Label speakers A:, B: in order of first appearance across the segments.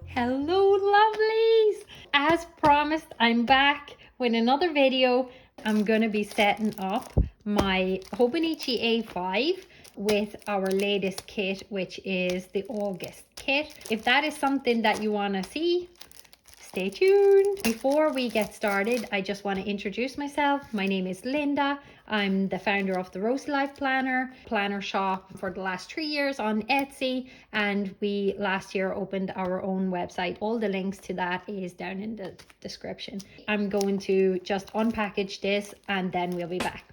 A: Hello lovelies! As promised, I'm back with another video. I'm going to be setting up my Hobonichi A5 with our latest kit, which is the August kit. If that is something that you want to see, stay tuned. Before we get started, I just want to introduce myself. My name is Linda. I'm the founder of the Rosey Life Planner shop for the last 3 years on Etsy, and we last year opened our own website. All the links to that is down in the description. I'm going to just unpackage this and then we'll be back.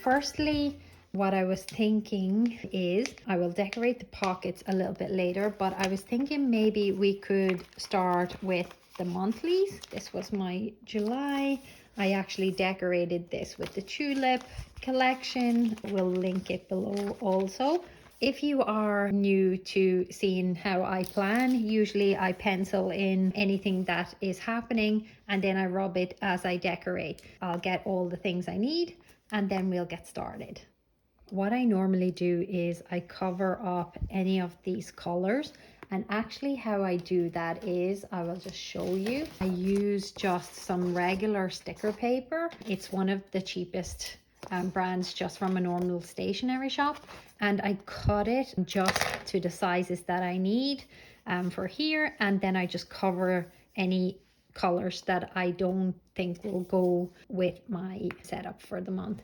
A: Firstly, what I was thinking is I will decorate the pockets a little bit later, but I was thinking maybe we could start with the monthlies. This was my July. I actually decorated this with the tulip collection. We'll link it below also. If you are new to seeing how I plan, usually I pencil in anything that is happening and then I rub it as I decorate. I'll get all the things I need and then we'll get started. What I normally do is I cover up any of these colors, and actually how I do that is I will just show you. I use just some regular sticker paper. It's one of the cheapest brands just from a normal stationery shop, and I cut it just to the sizes that I need for here, and then I just cover any colors that I don't think will go with my setup for the month.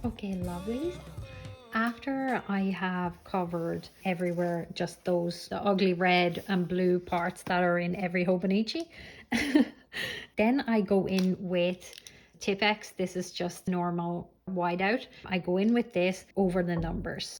A: Okay, lovely. After I have covered everywhere, just those ugly red and blue parts that are in every Hobonichi, then I go in with Tipp-Ex. This is just normal whiteout. I go in with this over the numbers.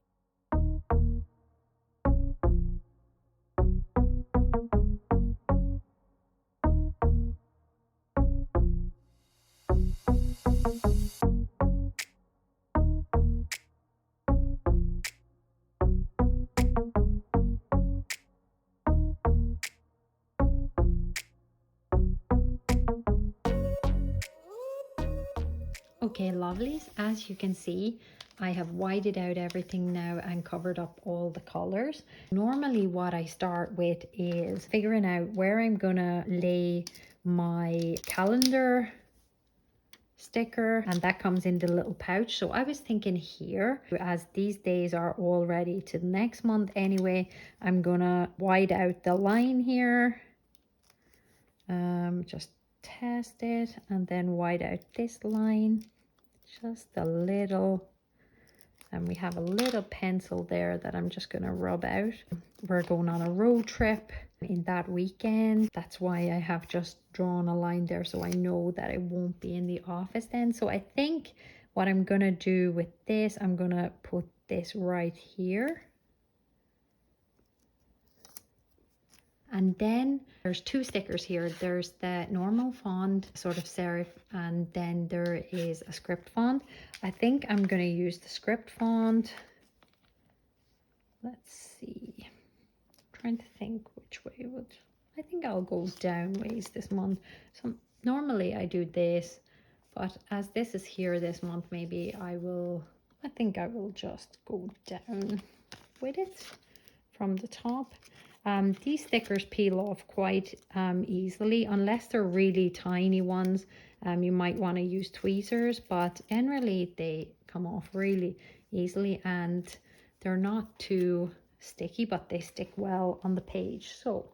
A: Okay, lovelies, as you can see, I have whited out everything now and covered up all the colors. Normally what I start with is figuring out where I'm gonna lay my calendar sticker, and that comes in the little pouch. So I was thinking here, as these days are already to the next month anyway, I'm gonna white out the line here, just test it, and then white out this line just a little. And we have a little pencil there that I'm just going to rub out. We're going on a road trip in that weekend. That's why I have just drawn a line there, so I know that I won't be in the office then. So I think what I'm going to do with this, I'm going to put this right here. And then there's two stickers here. There's the normal font, sort of serif, and then there is a script font. I think I'm going to use the script font. Let's see. I'm trying to think which way would. I think I'll go down ways this month. So normally I do this, but as this is here this month, maybe I think I will just go down with it from the top. These stickers peel off quite easily, unless they're really tiny ones. You might want to use tweezers, but generally they come off really easily and they're not too sticky, but they stick well on the page. So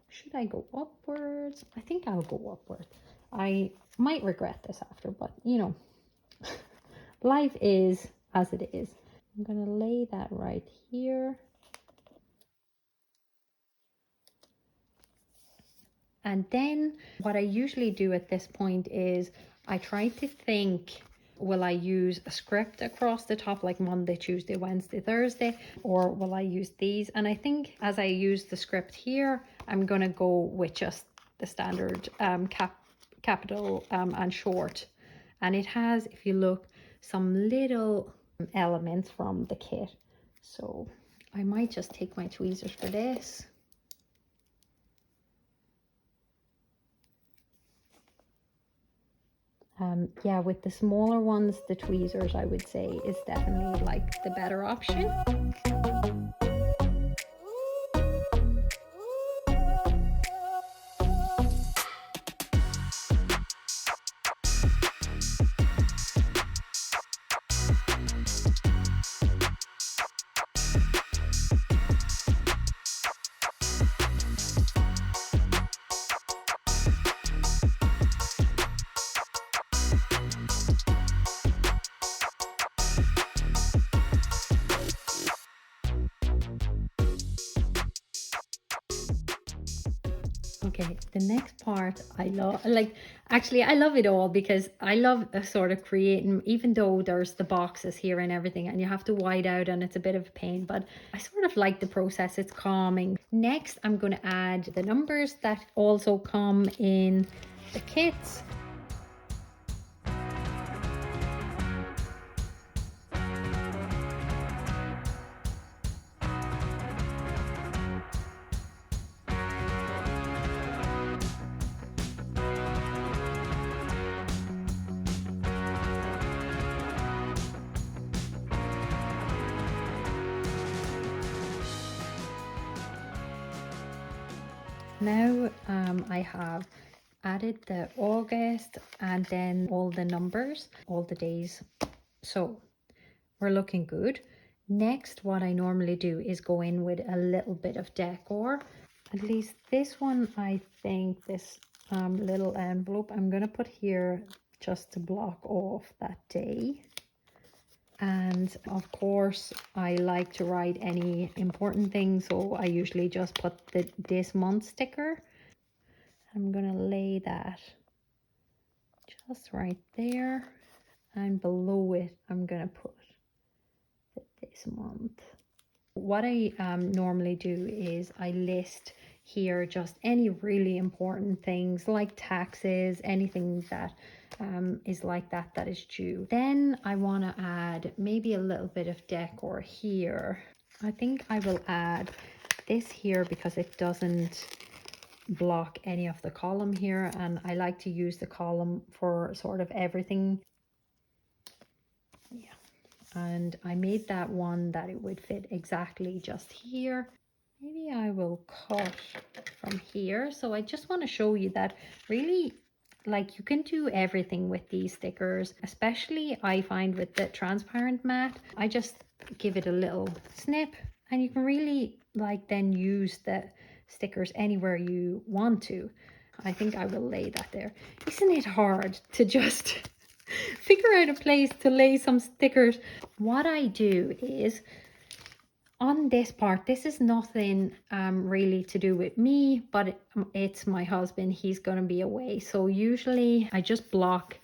A: should I go upwards? I think I'll go upwards. I might regret this after, but you know, life is as it is. I'm gonna lay that right here. And then what I usually do at this point is I try to think, will I use a script across the top like Monday, Tuesday, Wednesday, Thursday, or will I use these? And I think as I use the script here, I'm going to go with just the standard capital and short. And it has, if you look, some little elements from the kit. So I might just take my tweezers for this. Yeah, with the smaller ones, the tweezers, I would say, is definitely like the better option. Okay, the next part I love, like, actually I love it all because I love sort of creating, even though there's the boxes here and everything and you have to white out and it's a bit of a pain, but I sort of like the process. It's calming. Next, I'm going to add the numbers that also come in the kits. Now I have added the August and then all the numbers, all the days. So we're looking good. Next, what I normally do is go in with a little bit of decor. At least this one, I think this little envelope I'm going to put here just to block off that day. And of course, I like to write any important things, so I usually just put this month sticker. I'm gonna lay that just right there, and below it I'm gonna put this month. What I normally do is I list here just any really important things like taxes, anything that is like that is due. Then I want to add maybe a little bit of decor here. I think I will add this here because it doesn't block any of the column here, and I like to use the column for sort of everything. and I made that one that it would fit exactly just here. Maybe I will cut from here. So I just want to show you that really, like, you can do everything with these stickers, especially I find with the transparent mat. I just give it a little snip and you can really like then use the stickers anywhere you want to. I think I will lay that there. Isn't it hard to just figure out a place to lay some stickers? What I do is, on this part, this is nothing really to do with me, but it's my husband. He's going to be away, so usually I just block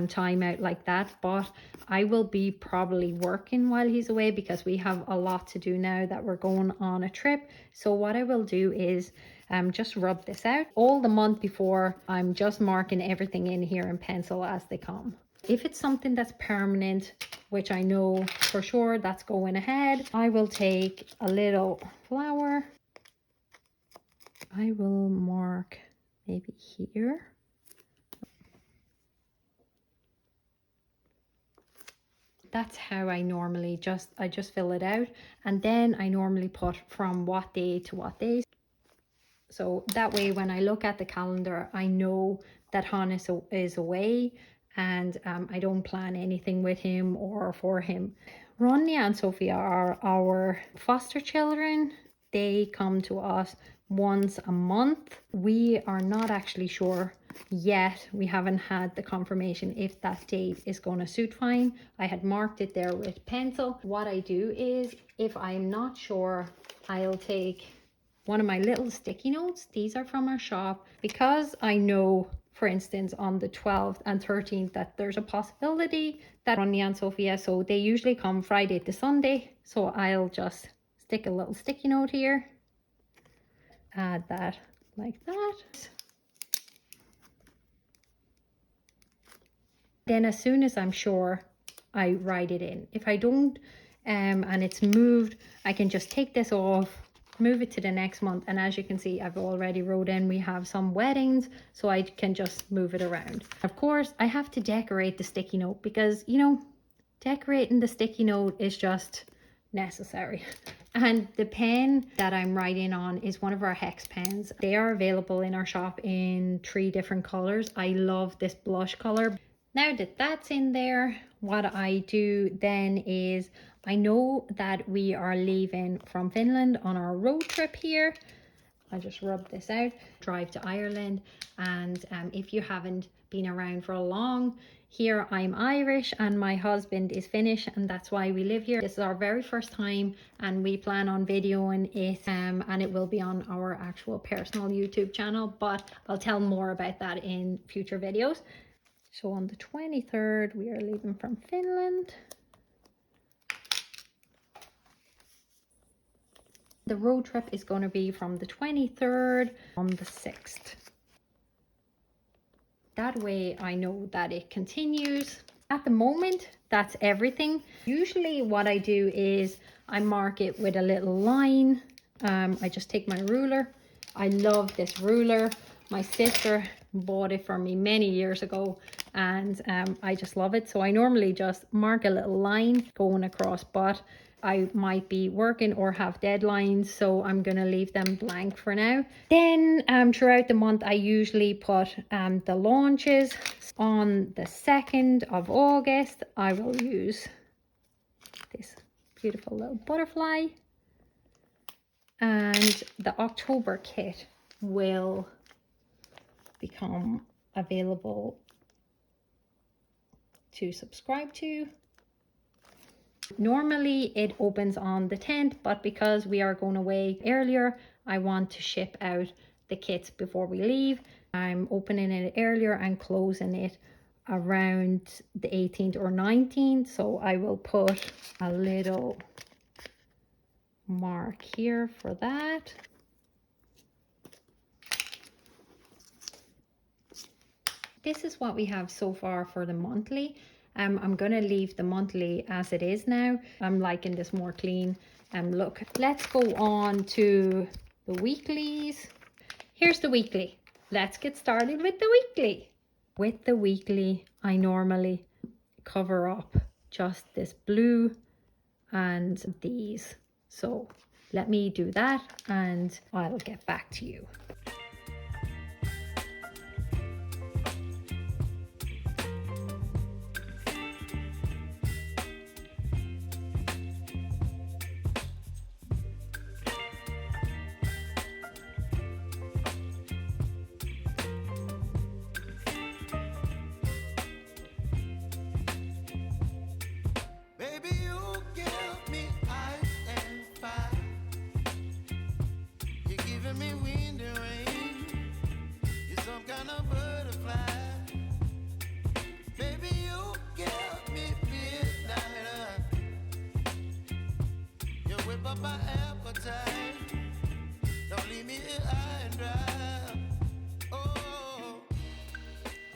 A: time out like that, but I will be probably working while he's away because we have a lot to do now that we're going on a trip. So what I will do is just rub this out all the month before. I'm just marking everything in here in pencil as they come. If it's something that's permanent, which I know for sure that's going ahead, I will take a little flower. I will mark maybe here. That's how I normally I just fill it out, and then I normally put from what day to what day. So that way when I look at the calendar, I know that Hannes is away, and I don't plan anything with him or for him. Ronja and Sophia are our foster children. They come to us once a month. We are not actually sure yet. We haven't had the confirmation if that date is going to suit fine. I had marked it there with pencil. What I do is, if I'm not sure, I'll take one of my little sticky notes. These are from our shop, because I know, for instance, on the 12th and 13th that there's a possibility that Ronja and Sophia, so they usually come Friday to Sunday, so I'll just stick a little sticky note here, add that like that. Then as soon as I'm sure, I write it in. If I don't and it's moved, I can just take this off, move it to the next month, and as you can see, I've already wrote in we have some weddings, so I can just move it around. Of course, I have to decorate the sticky note because, you know, decorating the sticky note is just necessary. And the pen that I'm writing on is one of our hex pens. They are available in our shop in 3 different colors. I love this blush color. Now that that's in there, what I do then is, I know that we are leaving from Finland on our road trip here. I'll just rub this out, drive to Ireland. And if you haven't been around for a long, here I'm Irish and my husband is Finnish, and that's why we live here. This is our very first time and we plan on videoing it and it will be on our actual personal YouTube channel, but I'll tell more about that in future videos. So on the 23rd, we are leaving from Finland. The road trip is going to be from the 23rd on the 6th. That way I know that it continues. At the moment, that's everything. Usually what I do is I mark it with a little line. I just take my ruler. I love this ruler. My sister bought it for me many years ago, and I just love it. So I normally just mark a little line going across, but I might be working or have deadlines, so I'm going to leave them blank for now. Then throughout the month, I usually put the launches. On the 2nd of August, I will use this beautiful little butterfly. And the October kit will become available to subscribe to. Normally it opens on the 10th, but because we are going away earlier, I want to ship out the kits before we leave. I'm opening it earlier and closing it around the 18th or 19th, so I will put a little mark here for that. This is what we have so far for the monthly. I'm going to leave the monthly as it is now. I'm liking this more clean look. Let's go on to the weeklies. Here's the weekly. Let's get started with the weekly. With the weekly, I normally cover up just this blue and these. So let me do that and I'll get back to you.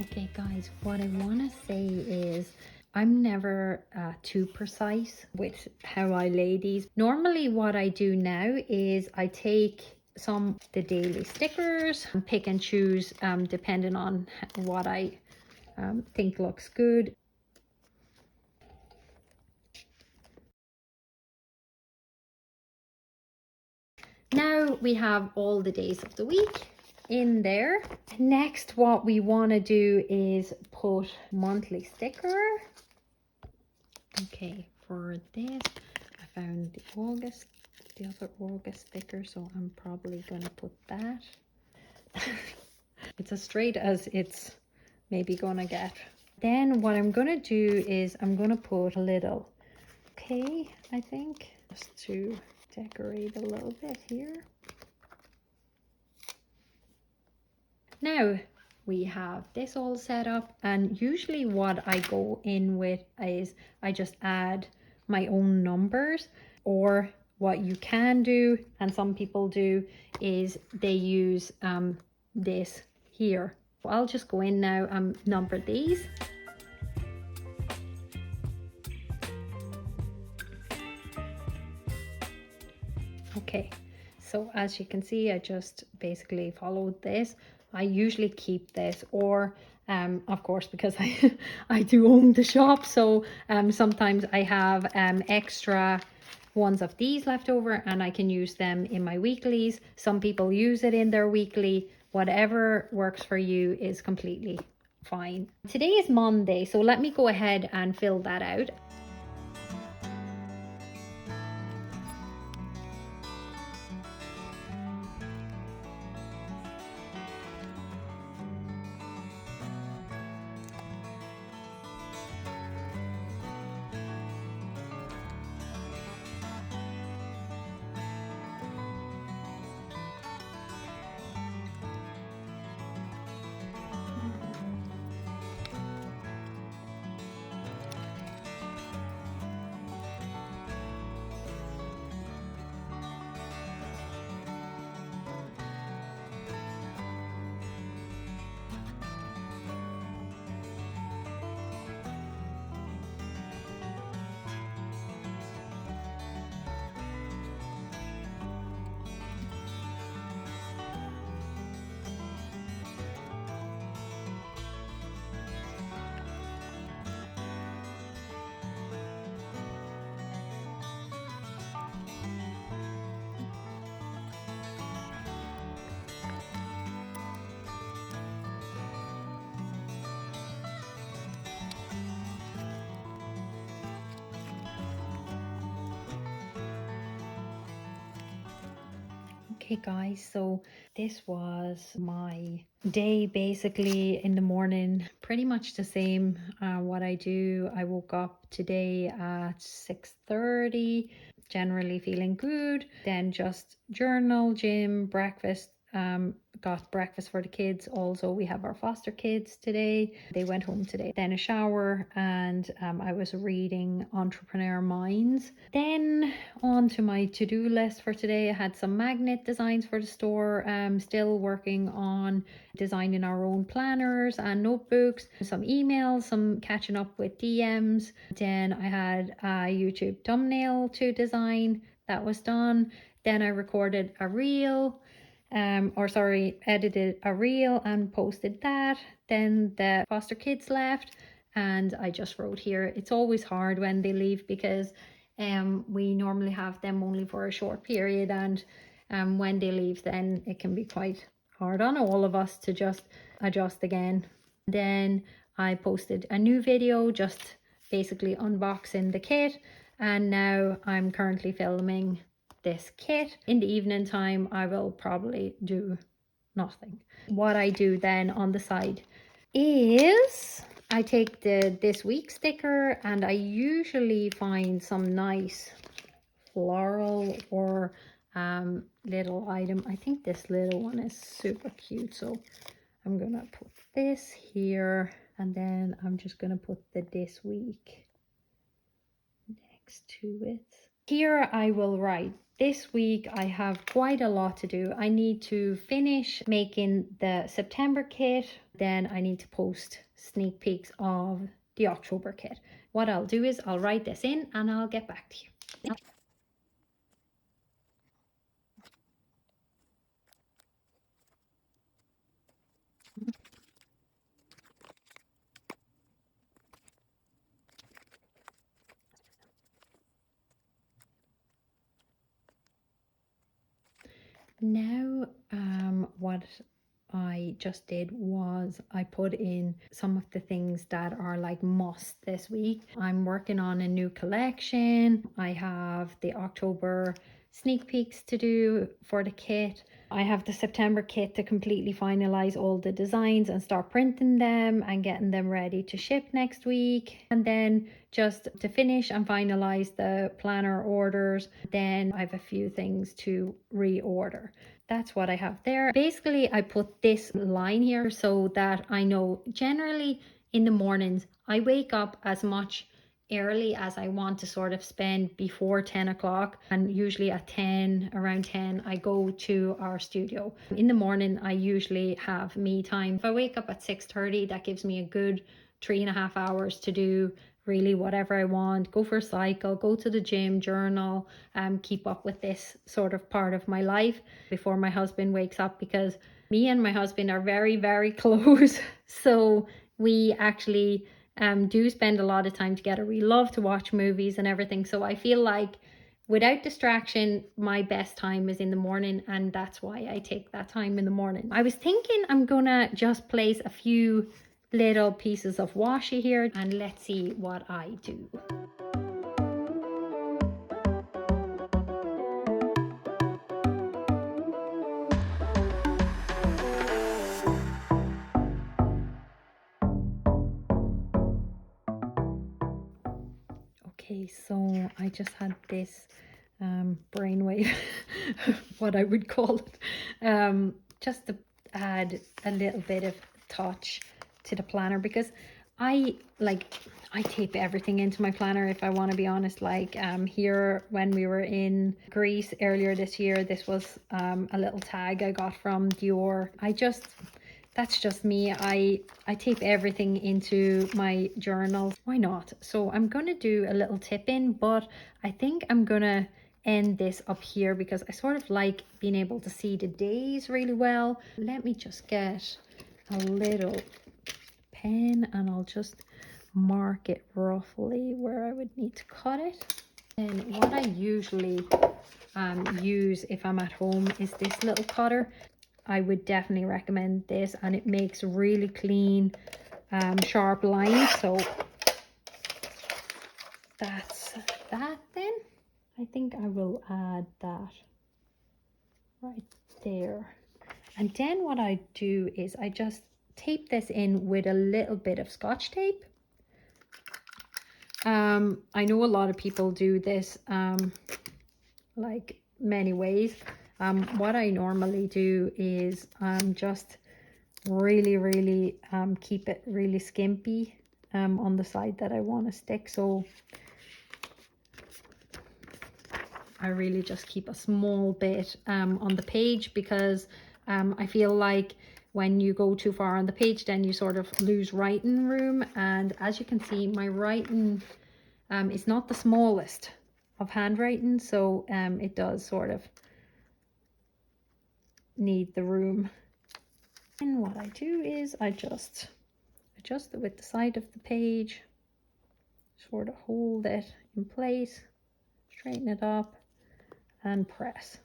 A: Okay guys, what I want to say is I'm never too precise with how I lay these. Normally what I do now is I take some of the daily stickers and pick and choose depending on what I think looks good. Now we have all the days of the week in there. Next, what we want to do is put monthly sticker. Okay, for this I found the other August sticker, so I'm probably gonna put that. It's as straight as it's maybe gonna get. Then what I'm gonna do is I'm gonna put a little okay, I think, just to decorate a little bit here. Now we have this all set up, and usually what I go in with is I just add my own numbers, or what you can do, and some people do, is they use this here. I'll just go in now and number these. Okay, so as you can see, I just basically followed this. I usually keep this, or of course, because I do own the shop, so sometimes I have extra ones of these left over and I can use them in my weeklies. Some people use it in their weekly. Whatever works for you is completely fine. Today is Monday, so let me go ahead and fill that out. Okay guys, so this was my day basically in the morning. Pretty much the same what I do. I woke up today at 6:30, generally feeling good. Then just journal, gym, breakfast. Got breakfast for the kids. Also, we have our foster kids today. They went home today. Then a shower, and I was reading Entrepreneur Minds. Then on to my to-do list for today. I had some magnet designs for the store. Still working on designing our own planners and notebooks. Some emails, some catching up with DMs. Then I had a YouTube thumbnail to design. That was done. Then I recorded a reel. Edited a reel and posted that. Then the foster kids left And I just wrote here, it's always hard when they leave because we normally have them only for a short period, and when they leave, then it can be quite hard on all of us to just adjust again. Then I posted a new video just basically unboxing the kit, and now I'm currently filming this kit. In the evening time I will probably do nothing. What I do then on the side is I take the this week sticker, and I usually find some nice floral or little item. I think this little one is super cute, so I'm gonna put this here, and then I'm just gonna put the this week next to it. Here I will write, this week I have quite a lot to do. I need to finish making the September kit, then I need to post sneak peeks of the October kit. What I'll do is I'll write this in and I'll get back to you. Now what I just did was I put in some of the things that are like must this week. I'm working on a new collection. I have the October sneak peeks to do for the kit. I have the September kit to completely finalize all the designs and start printing them and getting them ready to ship next week. And then just to finish and finalize the planner orders, then I have a few things to reorder. That's what I have there. Basically, I put this line here so that I know generally in the mornings I wake up as much early as I want to sort of spend before 10 o'clock, and usually at 10, around 10, I go to our studio. In the morning I usually have me time. If I wake up at 6:30, that gives me a good 3.5 hours to do really whatever I want, go for a cycle, go to the gym, journal, keep up with this sort of part of my life before my husband wakes up, because me and my husband are very, very close. So we actually do spend a lot of time together. We love to watch movies and everything. So I feel like without distraction, my best time is in the morning, and that's why I take that time in the morning. I was thinking I'm gonna just place a few little pieces of washi here, and let's see what I do. Okay, so I just had this brainwave, what I would call it, just to add a little bit of touch to the planner, because I tape everything into my planner, if I want to be honest. Like here when we were in Greece earlier this year, this was a little tag I got from Dior. That's just me. I tape everything into my journal. Why not? So I'm gonna do a little tip in, but I think I'm gonna end this up here because I sort of like being able to see the days really well. Let me just get a little pen and I'll just mark it roughly where I would need to cut it. And what I usually use if I'm at home is this little cutter. I would definitely recommend this, and it makes really clean, sharp lines. So that's that then. I think I will add that right there. And then what I do is I just tape this in with a little bit of Scotch tape. I know a lot of people do this like many ways. What I normally do is just really keep it really skimpy on the side that I want to stick. So I really just keep a small bit on the page, because I feel like when you go too far on the page, then you sort of lose writing room. And as you can see, my writing is not the smallest of handwriting, so it does sort of need the room. And what I do is I just adjust it with the side of the page, sort of hold it in place, straighten it up and press.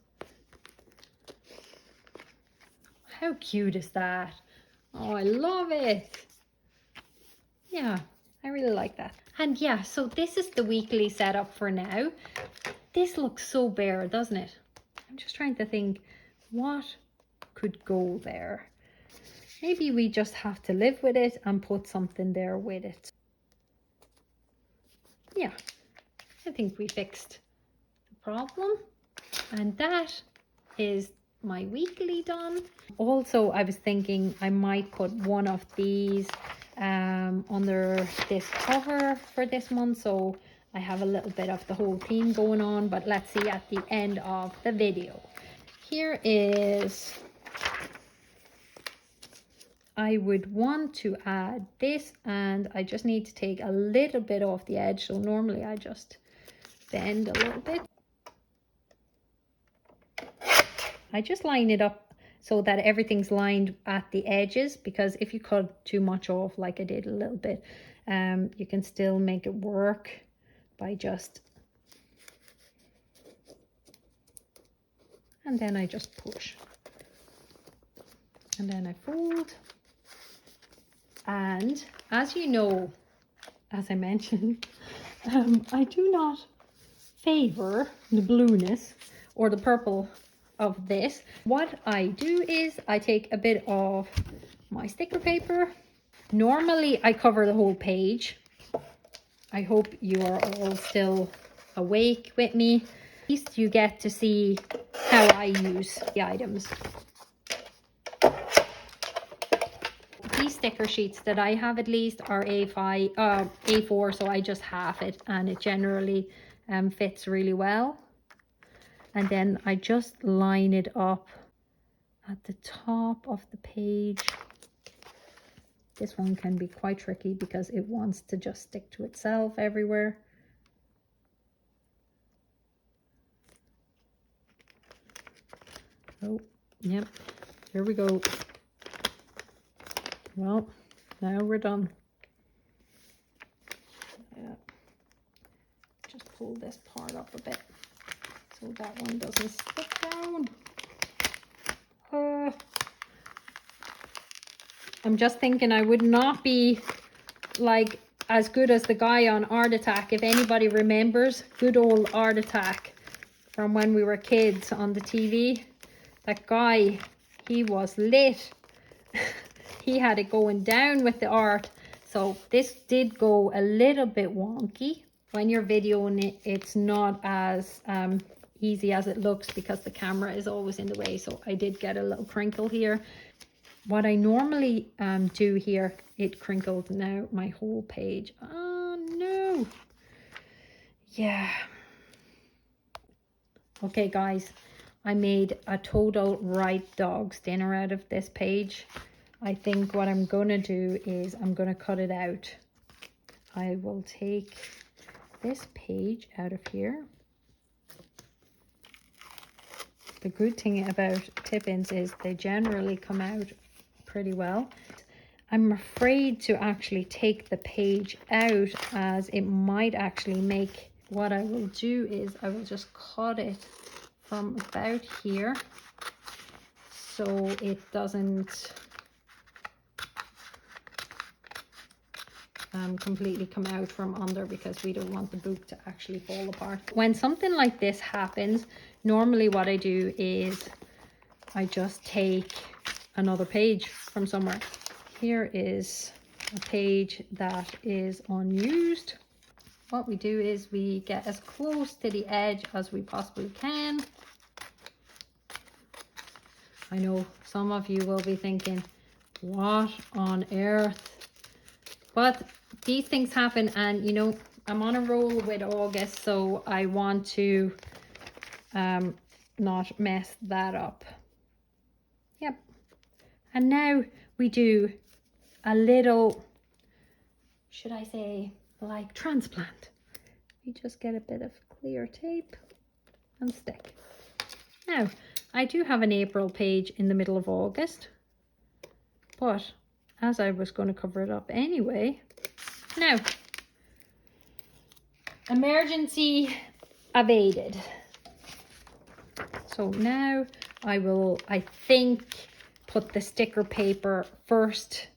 A: How cute is that? Oh, I love it. Yeah, I really like that. And yeah, so this is the weekly setup for now. This looks so bare, doesn't it? I'm just trying to think what could go there. Maybe we just have to live with it and put something there with it. Yeah, I think we fixed the problem. And that is my weekly done. Also, I was thinking I might put one of these under this cover for this month, so I have a little bit of the whole theme going on, but let's see at the end of the video. Here is, I would want to add this, and I just need to take a little bit off the edge. So normally I just bend a little bit. I just line it up so that everything's lined at the edges, because if you cut too much off, like I did a little bit, you can still make it work by just, and then I just push, and then I fold. And as you know, as I mentioned, I do not favor the blueness or the purple of this. What I do is I take a bit of my sticker paper. Normally I cover the whole page. I hope you are all still awake with me. At least you get to see how I use the items. These sticker sheets that I have at least are A4, so I just half it, and it generally fits really well. And then I just line it up at the top of the page. This one can be quite tricky because it wants to just stick to itself everywhere. Oh, yep, here we go. Well, now we're done. Yeah. Just pull this part up a bit so that one doesn't stick down. I'm just thinking I would not be like as good as the guy on Art Attack. If anybody remembers good old Art Attack from when we were kids on the TV, that guy, he was lit. He had it going down with the art. So this did go a little bit wonky. When you're videoing it, it's not as easy as it looks because the camera is always in the way. So I did get a little crinkle here. What I normally do here, it crinkled now my whole page. Oh no. Yeah. Okay guys, I made a total right dog's dinner out of this page. I think what I'm going to do is I'm going to cut it out. I will take this page out of here. The good thing about tip-ins is they generally come out pretty well. I'm afraid to actually take the page out, as it might actually make, what I will do is I will just cut it from about here so it doesn't completely come out from under, because we don't want the book to actually fall apart. When something like this happens, normally what I do is I just take another page from somewhere. Here is a page that is unused. What we do is we get as close to the edge as we possibly can. I know some of you will be thinking, what on earth? But these things happen, and you know, I'm on a roll with August, so I want to not mess that up. Yep. And now we do a little, should I say, like transplant. You just get a bit of clear tape and stick. Now, I do have an April page in the middle of August, but as I was going to cover it up anyway. Now, emergency evaded. So now I will, I think, put the sticker paper first.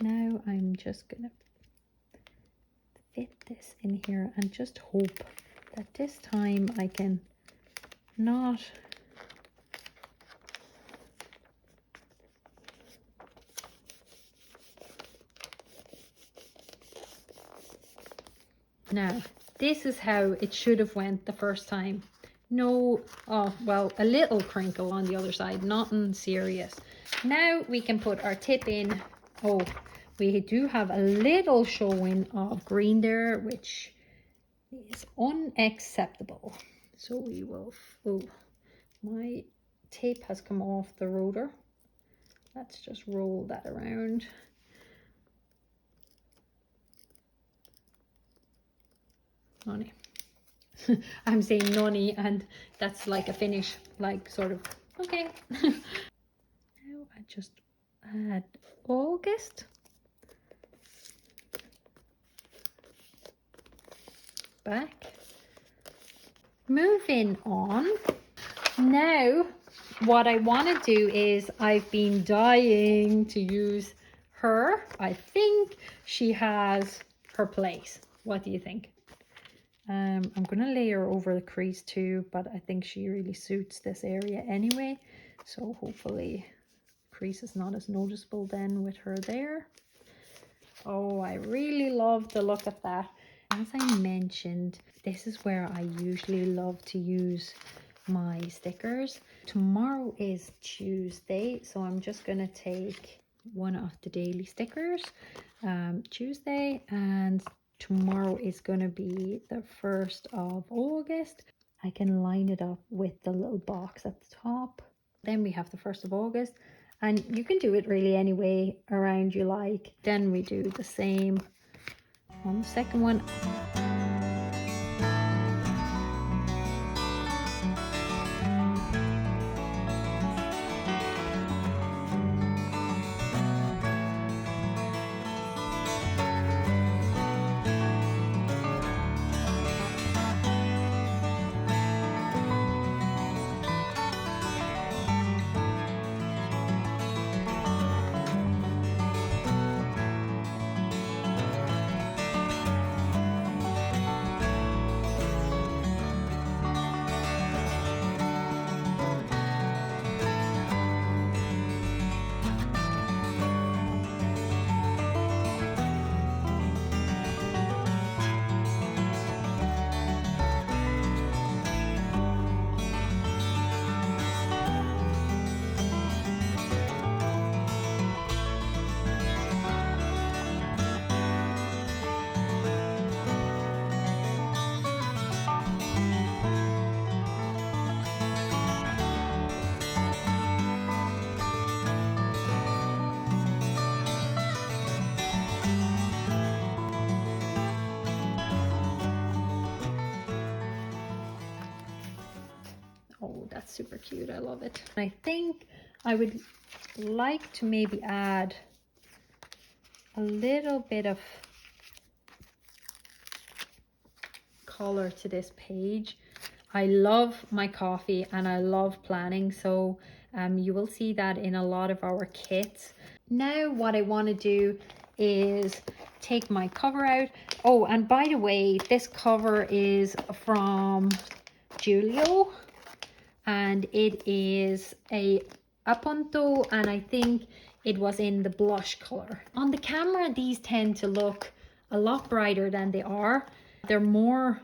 A: Now I'm just gonna fit this in here and just hope that this time I can not now. This is how it should have went the first time. No, oh, well, a little crinkle on the other side, nothing serious. Now we can put our tip in. Oh, we do have a little showing of green there, which is unacceptable. So we will, oh, my tape has come off the rotor. Let's just roll that around. Nonny. I'm saying nonny, and that's like a finish, like sort of, okay. Now I just add August. Back. Moving on. Now, what I want to do is, I've been dying to use her. I think she has her place. What do you think? I'm going to lay her over the crease too, but I think she really suits this area anyway. So hopefully crease is not as noticeable then with her there. Oh, I really love the look of that. As I mentioned, this is where I usually love to use my stickers. Tomorrow is Tuesday, so I'm just going to take one of the daily stickers, Tuesday, and tomorrow is going to be the 1st of August. I can line it up with the little box at the top. Then we have the 1st of August, and you can do it really any way around you like. Then we do the same on the second one. Oh, that's super cute. I love it. I think I would like to maybe add a little bit of color to this page. I love my coffee and I love planning, so you will see that in a lot of our kits. Now what I want to do is take my cover out. Oh, and by the way, this cover is from Gillio, and it is a Appunto, and I think it was in the blush color. On the camera, these tend to look a lot brighter than they are. They're more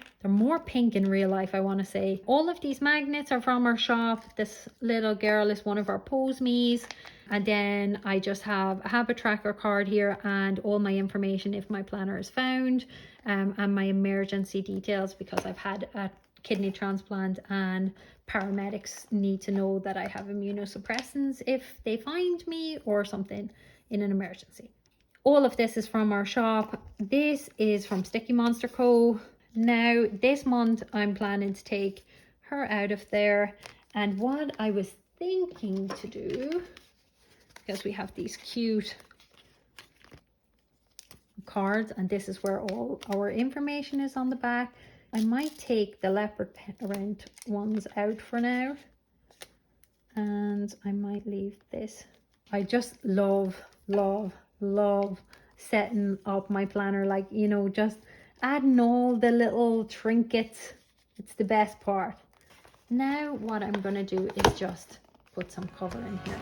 A: pink in real life, I want to say. All of these magnets are from our shop. This little girl is one of our pose me's. And then I just have a habit tracker card here and all my information if my planner is found, and my emergency details, because I've had a kidney transplant and paramedics need to know that I have immunosuppressants if they find me or something in an emergency. All of this is from our shop. This is from Sticky Monster Co. Now this month I'm planning to take her out of there, and what I was thinking to do, because we have these cute cards, and this is where all our information is on the back. I might take the leopard print ones out for now, and I might leave this. I just love setting up my planner, like, you know, just adding all the little trinkets. It's the best part. Now what I'm gonna do is just put some cover in here.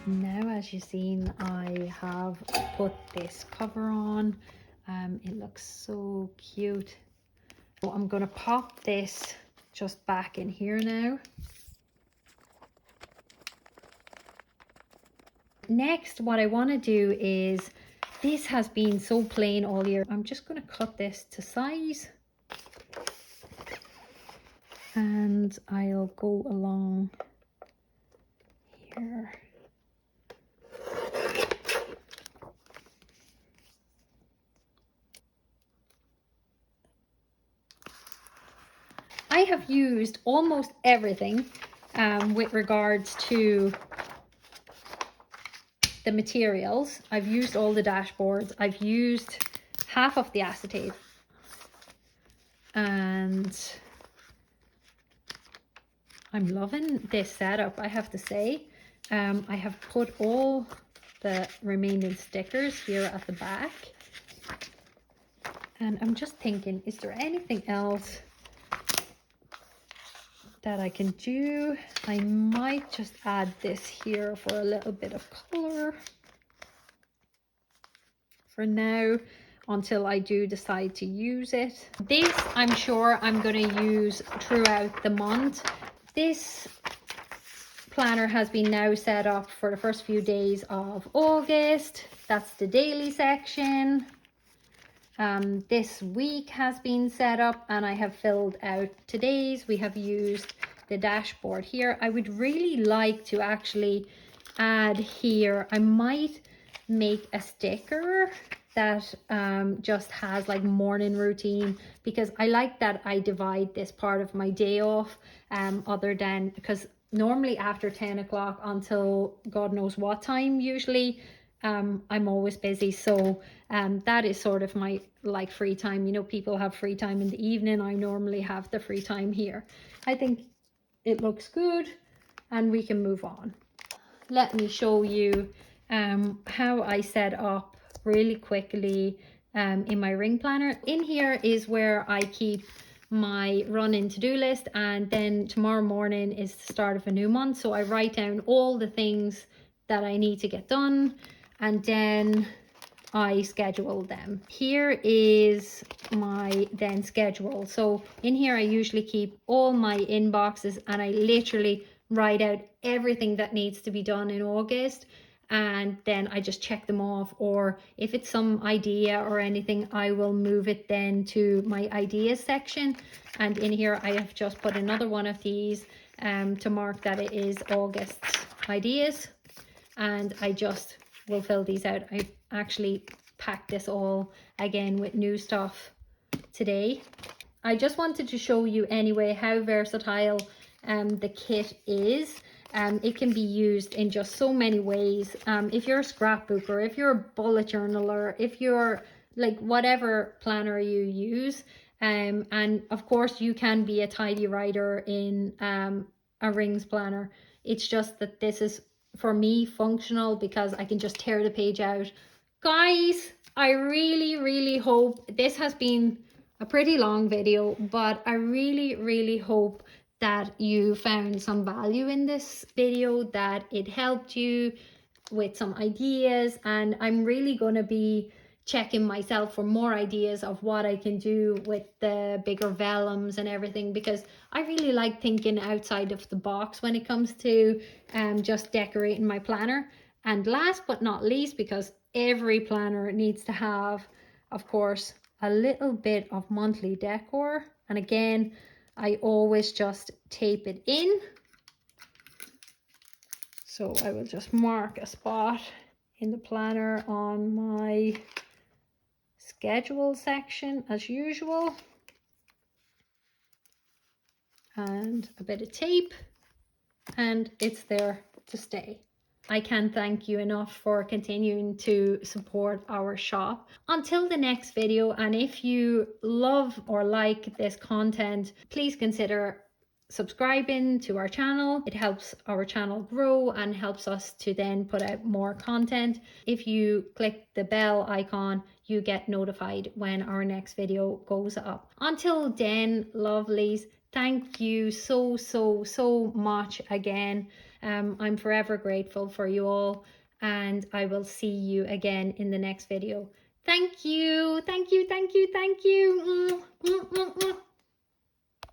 A: Now, as you've seen, I have put this cover on. It looks so cute. So I'm going to pop this just back in here now. Next, what I want to do is, this has been so plain all year. I'm just going to cut this to size. And I'll go along here. I have used almost everything with regards to the materials. I've used all the dashboards. I've used half of the acetate. And I'm loving this setup, I have to say. I have put all the remaining stickers here at the back. And I'm just thinking, is there anything else that I can do? I might just add this here for a little bit of color for now, until I do decide to use it. This, I'm sure I'm going to use throughout the month. This planner has been now set up for the first few days of August. That's the daily section. This week has been set up and I have filled out today's. We have used the dashboard here. I would really like to actually add here, I might make a sticker that just has like morning routine, because I like that I divide this part of my day off, other than, because normally after 10 o'clock until God knows what time usually, I'm always busy. So that is sort of my like free time. You know, people have free time in the evening. I normally have the free time here. I think it looks good and we can move on. Let me show you how I set up really quickly in my ring planner. In here is where I keep my run-in to-do list, and then tomorrow morning is the start of a new month, so I write down all the things that I need to get done and then I schedule them. Here is my then schedule. So in here I usually keep all my inboxes and I literally write out everything that needs to be done in August, and then I just check them off, or if it's some idea or anything, I will move it then to my ideas section. And in here I have just put another one of these to mark that it is August's ideas, and I just will fill these out. I actually packed this all again with new stuff today. I just wanted to show you anyway how versatile the kit is. It can be used in just so many ways. If you're a scrapbooker, if you're a bullet journaler, if you're like whatever planner you use, and of course you can be a tidy writer in a rings planner. It's just that this is for me functional because I can just tear the page out. Guys, I really hope this has been a pretty long video, but I really hope that you found some value in this video, that it helped you with some ideas, and I'm really going to be checking myself for more ideas of what I can do with the bigger vellums and everything, because I really like thinking outside of the box when it comes to just decorating my planner. And last but not least, because every planner needs to have, of course, a little bit of monthly decor. And again, I always just tape it in. So I will just mark a spot in the planner on my schedule section as usual. And a bit of tape, and it's there to stay. I can't thank you enough for continuing to support our shop. Until the next video, and if you love or like this content, please consider subscribing to our channel. It helps our channel grow and helps us to then put out more content. If you click the bell icon, you get notified when our next video goes up. Until then, lovelies, thank you so much again. I'm forever grateful for you all, and I will see you again in the next video. Thank you.